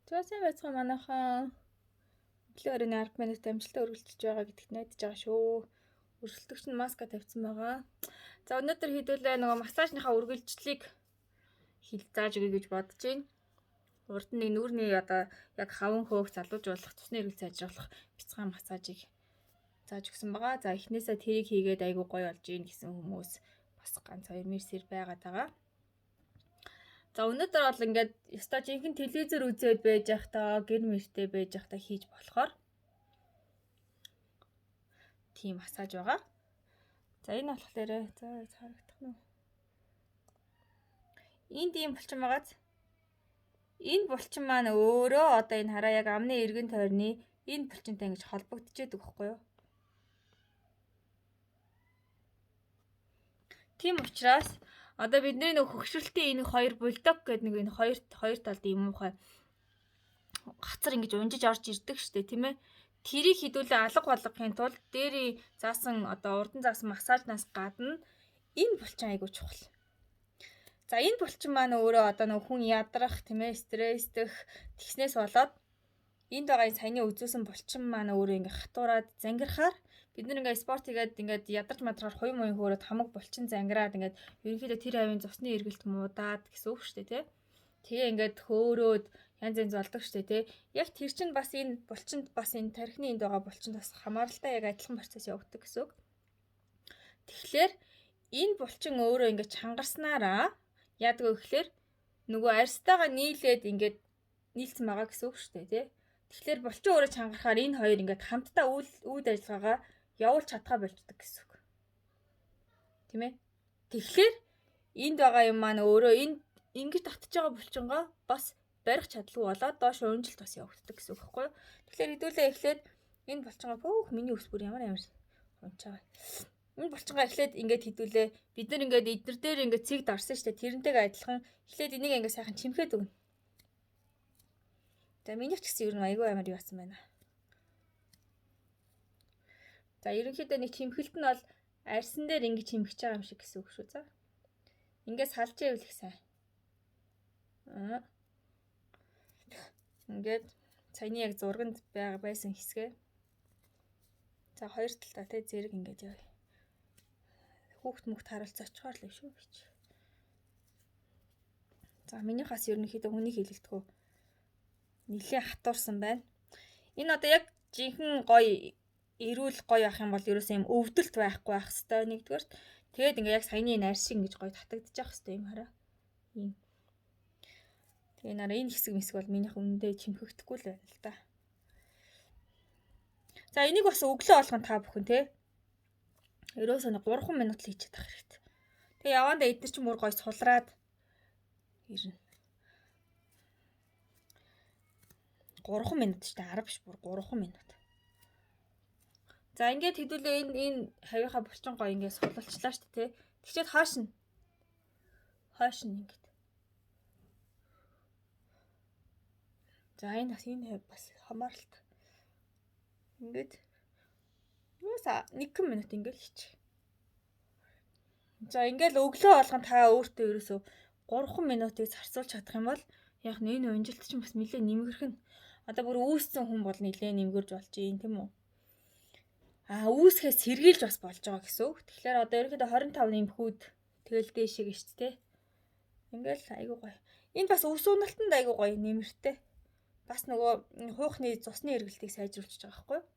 Зөөсөн байцгаа манайхан өглөө өрөөний 10 минут амжилттай үргэлжилж байгаа гэдэгт найдаж байгаа шүү. Өрсөлдөгч нь маска тавьсан байгаа. За өнөөдөр хэдүүлээ нөгөө массажныхаа үргэлжлэлийг зааж өгье гэж бодож байна. Урд нь нэг нүүрний одоо яг хаван хөөх залууж болох цусны эргэл сайжруулах бяцхан массажийг зааж өгсөн байгаа. За эхнээсээ тэрийг хийгээд айгуу гоё болж ийн гэсэн хүмүүс бас ганц 2 мэрсэр байгаад байгаа. За өнөөдөр бол ингээд ёстой жинхэнэ телевизээр үзээд байж явахдаа гэр мэртэй байж явахдаа хийж болохоор тийм массаж байгаа. За энэ болохоор за харагдах нь. Энд ийм булчин байгааз. Энэ булчин маань өөрөө одоо энэ хараа яг амны эргэн тойрны энэ булчинтай ингэж холбогдчихэдэг байхгүй юу? Тийм учраас одоо бидний нэг хөгшрөлтийн энэ хоёр бульдог гэдэг нэг энэ хоёр талд юм уухай гацар ингэж унжиж орж ирдэг штэ тийм ээ. Тэрийг хідүүлээ алга болгохын тулд дээрийн заасан одоо урдан заасан массажнаас гадна энэ булчин айгуу чухал. За энэ булчин маань өөрөө одоо нэг хүн ядрах тийм ээ стресстэх тэгснээс болоод энд байгаа энэ саяны үзүүлсэн булчин маань өөрөө ингээ хатуураад зангирахаар бид нэг ингээ спорт хийгээд ингээд ядарч мадрахаар хуй муй хөөрөд хамаг булчин зангираад ингээд ерөнхийдөө тэр хавийн цусны эргэлт муудаад гэсэн үг шүү дээ тий. Тэгээ ингээд хөөрөөд янз янз болдог шүү дээ тий. Яг тэр чинь бас энэ булчинд бас энэ тархины энд байгаа булчинд бас хамааралтай яг адилхан процесс явагддаг гэсэн үг. Тэгэхээр энэ булчин өөрөө ингээд чангарснараа яадаг вэ гэхээр нөгөө арьстайгаа нийлээд ингээд нийлсэн байгаа гэсэн үг шүү дээ тий. Тэгэхээр булчин өөрөө чангарахаар энэ хоёр ингээд хамтдаа үйл ажиллагаагаа явуулж чадхаа болждаг гэсэн үг. Тийм ээ. Тэгэхээр энд байгаа юм маань өөрөө энэ ингэж татж байгаа булчингоо бас барих чадлгүй болоод доош унжилт бас явагддаг гэсэн үг байхгүй юу? Тэгэхээр хэдүүлээ эхлээд энэ булчингоо пөөх миний ус бүр ямар унчаа. Энэ булчингоо эхлээд ингээд хэдүүлээ бид нар ингээд эднэр дээр ингээд цэг дарсан штэ тэрнтэйгээ адилхан эхлээд энийг ингээд сайхан чимхээд өгнө. За миний ч гэсэн ер нь айгүй амар яасан байна. За ерөнхийдөө нэг чимхэлт нь бол арьсан дээр ингэж чимхэж байгаа юм шиг гэсэн үг шүү. За. Ингээд салж ивэл их сайн. Ингээд саяны яг зурганд байсан хэсгээ. За хоёр талдаа те зэрэг ингэж яваа. Хүүхд мөхт харуулц очихоор л шүү бич. За минийхаас ерөнхийдөө хүний хэлэлтгөө нэлээд хатуурсан байна. Энэ одоо яг жинхэнэ гоё эрүүл гоё ах юм бол ерөөсөө юм өвдөлт байхгүй байх хэвээр нэгдүгээр. Тэгээд ингээ яг саяны энэ арьс шиг ингэж гоё татагдчих хэвээр юм хараа. Ийм. Тэгээ нараа энэ хэсэг бол минийх үнэндээ чимхэгдэхгүй л байна л да. За энийг бас өглөө болгон та бүхэн те. Ерөөсөө 3 минут л хийчих хэрэгтэй. Тэгээ явандаа эдгээр ч мөр гоё сулраад ирнэ. 3 минут шүү дээ 10 биш бүр 3 минут. За ингээд хэдүүлээ энэ хавийнхаа булчин гоё ингээд сулалчлаа шүү дээ тий. Тэгчээд хаашна. Ингээд. За энэ бас хамааралт. Ингээд юуса 1 минут ингээд хийчих. За ингээд өглөө болгон та өөртөө ерөөсөө 3 минутыг зарцуулж чадах юм бол яг энэ унжилт чинь бас нэлээд нэмгэрх нь. Одоо бүр үүссэн хүн бол нэлээд нэмгэрж болж юм тийм үү? Үүсгэхээс сэргийлж бас болж байгаа гэсэн үг. Тэгэхээр одоо ерөнхийдөө 25 нэмхүүд тэгэл дээшээ гэж тэ. Ингээл айгуу гоё. Энд бас өвс уналтанд айгуу гоё нэмэртэй. Бас нөгөө хуухны цусны эргэлтийг сайжруулж байгаа байхгүй юу?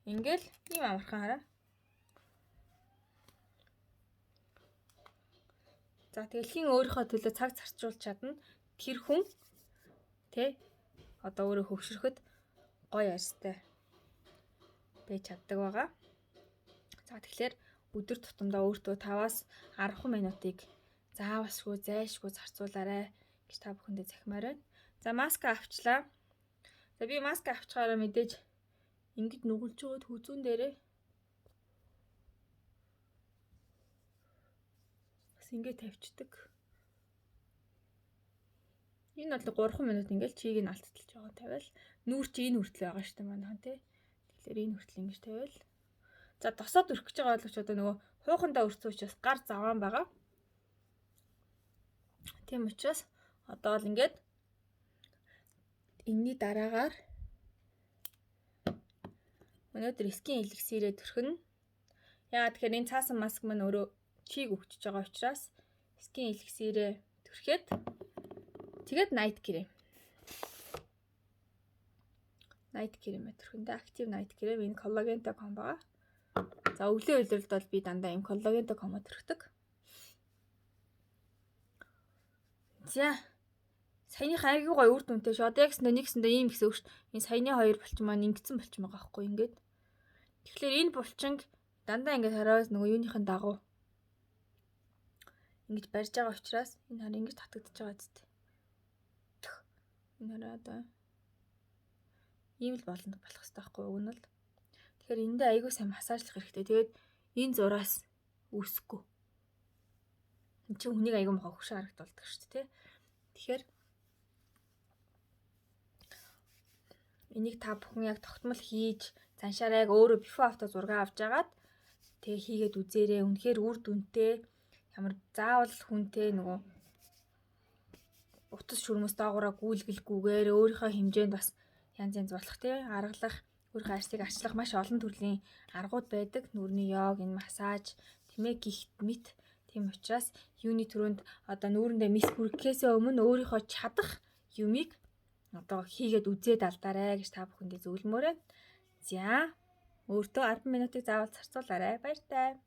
Ингээл ийм амархан хараа. За тэгэл хин өөрийнхөө төлөө цаг зарцуулж чадна. Тэр хүн тэ одоо өөрөө хөвшөрөхөд гоё арьстай байж чаддаг байгаа. За тэгэхээр өдөр тутамдаа өөртөө 5-аас 10 минутыг заавалшгүй зайлшгүй зарцуулаарай гэж та бүхэндээ захимаар байна. За маска авчлаа. За би маска авчихаараа мэдээж ингэж нүгэлж өгöd хүзүүн дээрээ бас ингэ тавьчихдаг. Энэ бол 3 минут ингээл чийг нь алтталж байгаа тавиал нүүр чи энэ хүртэл байгаа шүү дээ манайхан тий. Тэгэхээр энэ хүртэл ингэж тавиал. За досоод өрөх гэж байгаа боловч одоо нөгөө хуухандаа өрцөн учраас гар заваан байгаа. Тийм учраас Одоо л ингээд энэний дараагаар өнөөдөр скин эликсирээ төрхөн. Яагаад тэгэхээр энэ цаасан маск маань өөрөө чийг өгчөж байгаа учраас скин эликсирээ төрхэд тэгээд night cream. Night cream төрхөндөө active night cream энэ коллагентой комбо байгаа. За өглөө үйлрэлд бол би дандаа энэ коллагентой комбо төрхдөг. За саяны хайргийн гоё үр дүнтэй ш. Одоо яг нэгсэндээ ийм гэсэн үг ш. Энэ саяны хоёр булчин маань ингэсэн булчин байгаа байхгүй ингээд. Тэгэхээр энэ булчинг дандаа ингээд хараас нөгөө юуныхын дагуу ингэж барьж байгаа учраас энэ хараа ингэж татагдчихж байгаа зү. Энэ хараа одоо ийм л болох хэрэгтэй байхгүй юу нь л. Тэгэхээр эндээ айгүй сайн массажлах хэрэгтэй. Тэгээд энэ зураас үүсэхгүй. Энд чинь хүнийг айгүй мохоо хөш харагдуулдаг шүү дээ. Тэгэхээр энийг та бүхэн яг тогтмол хийж цаншаараа яг өөрөө before after зураг авч агаад тэгээ хийгээд үзээрэй. Үнэхээр үр дүнтэй ямар заавал хүнтэй нөгөө утас шүрмэс доогоороо гүйлгэлгүйгээр өөрийнхөө хэмжээнд бас янз болох тий аргалах өөрийнхөө арсыг ачлах маш олон төрлийн аргууд байдаг. Нүрийн йог, энэ массаж, тэмээ гихт мэт. Тийм учраас юуны төрөнд одоо нүүрэндээ мис бүргэхээс өмнө өөрийнхөө чадах юмыг одоо хийгээд үзээд алдаарай гэж та бүхэндээ зөвлөмөр байна. За өөртөө 10 минутыг заавал зарцуулаарай. Баяртай.